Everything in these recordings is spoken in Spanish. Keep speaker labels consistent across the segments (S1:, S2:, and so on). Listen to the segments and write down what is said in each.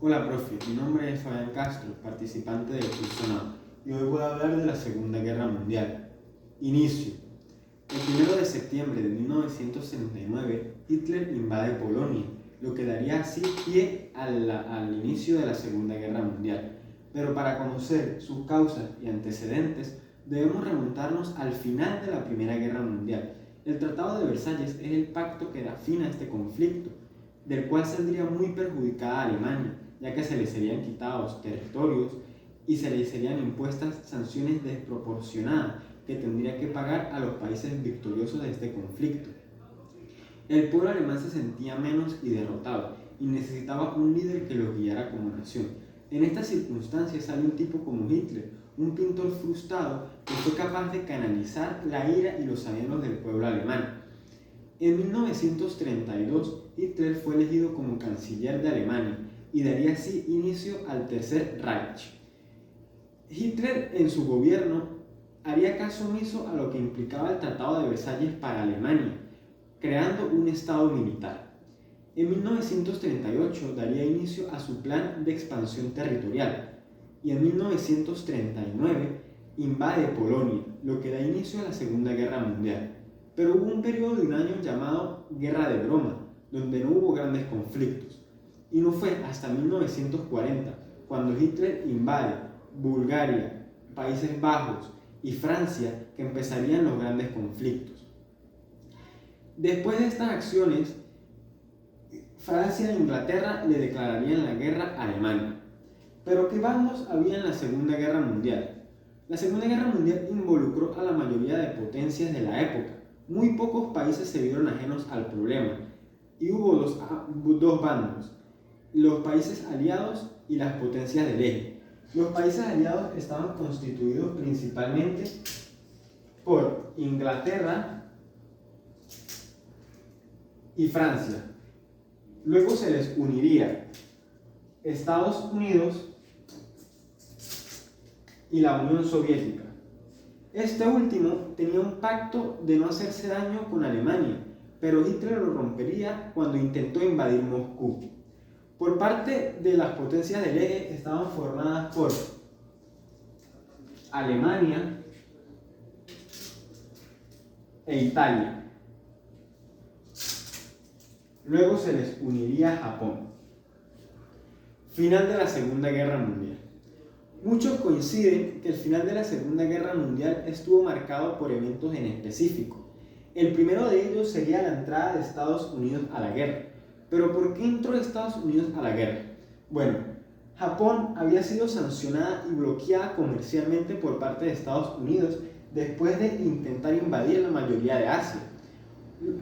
S1: Hola, profe. Mi nombre es Fabián Castro, participante del curso NAO, y hoy voy a hablar de la Segunda Guerra Mundial. Inicio. El 1 de septiembre de 1939, Hitler invade Polonia, lo que daría así pie al inicio de la Segunda Guerra Mundial. Pero para conocer sus causas y antecedentes, debemos remontarnos al final de la Primera Guerra Mundial. El Tratado de Versalles es el pacto que da fin a este conflicto, del cual saldría muy perjudicada a Alemania, ya que se le serían quitados territorios y se le serían impuestas sanciones desproporcionadas que tendría que pagar a los países victoriosos de este conflicto. El pueblo alemán se sentía menos y derrotado y necesitaba un líder que los guiara como nación. En estas circunstancias sale un tipo como Hitler, un pintor frustrado que fue capaz de canalizar la ira y los anhelos del pueblo alemán. En 1932, Hitler fue elegido como canciller de Alemania y daría así inicio al Tercer Reich. Hitler en su gobierno haría caso omiso a lo que implicaba el Tratado de Versalles para Alemania, creando un estado militar. En 1938 daría inicio a su plan de expansión territorial y en 1939 invade Polonia, lo que da inicio a la Segunda Guerra Mundial. Pero hubo un periodo de un año llamado Guerra de Broma, donde no hubo grandes conflictos. Y no fue hasta 1940, cuando Hitler invade Bulgaria, Países Bajos y Francia, que empezarían los grandes conflictos. Después de estas acciones, Francia e Inglaterra le declararían la guerra a Alemania. Pero ¿qué bandos había en la Segunda Guerra Mundial? La Segunda Guerra Mundial involucró a la mayoría de potencias de la época. Muy pocos países se vieron ajenos al problema y hubo dos bandos, los países aliados y las potencias del eje. Los países aliados estaban constituidos principalmente por Inglaterra y Francia. Luego se les uniría Estados Unidos y la Unión Soviética. Este último tenía un pacto de no hacerse daño con Alemania, pero Hitler lo rompería cuando intentó invadir Moscú. Por parte de las potencias del eje estaban formadas por Alemania e Italia. Luego se les uniría Japón. Final de la Segunda Guerra Mundial. Muchos coinciden que el final de la Segunda Guerra Mundial estuvo marcado por eventos en específico. El primero de ellos sería la entrada de Estados Unidos a la guerra. ¿Pero por qué entró Estados Unidos a la guerra? Bueno, Japón había sido sancionada y bloqueada comercialmente por parte de Estados Unidos después de intentar invadir la mayoría de Asia.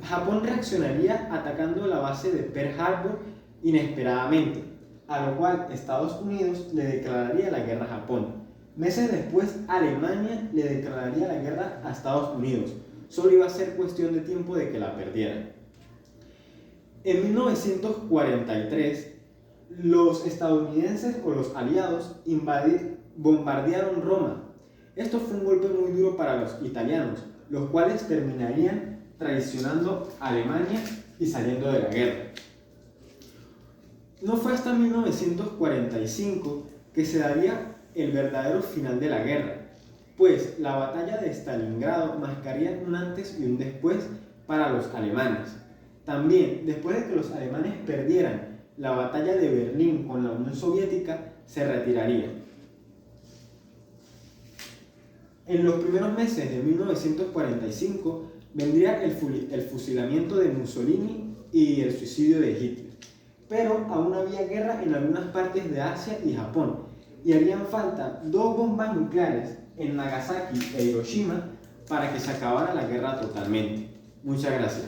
S1: Japón reaccionaría atacando la base de Pearl Harbor inesperadamente, a lo cual Estados Unidos le declararía la guerra a Japón. Meses después, Alemania le declararía la guerra a Estados Unidos. Solo iba a ser cuestión de tiempo de que la perdieran. En 1943, los estadounidenses o los aliados bombardearon Roma. Esto fue un golpe muy duro para los italianos, los cuales terminarían traicionando a Alemania y saliendo de la guerra. No fue hasta 1945 que se daría el verdadero final de la guerra, pues la batalla de Stalingrado marcaría un antes y un después para los alemanes. También, después de que los alemanes perdieran la batalla de Berlín con la Unión Soviética, se retirarían. En los primeros meses de 1945 vendría el fusilamiento de Mussolini y el suicidio de Hitler. Pero aún había guerra en algunas partes de Asia y Japón, y harían falta 2 bombas nucleares en Nagasaki e Hiroshima para que se acabara la guerra totalmente. Muchas gracias.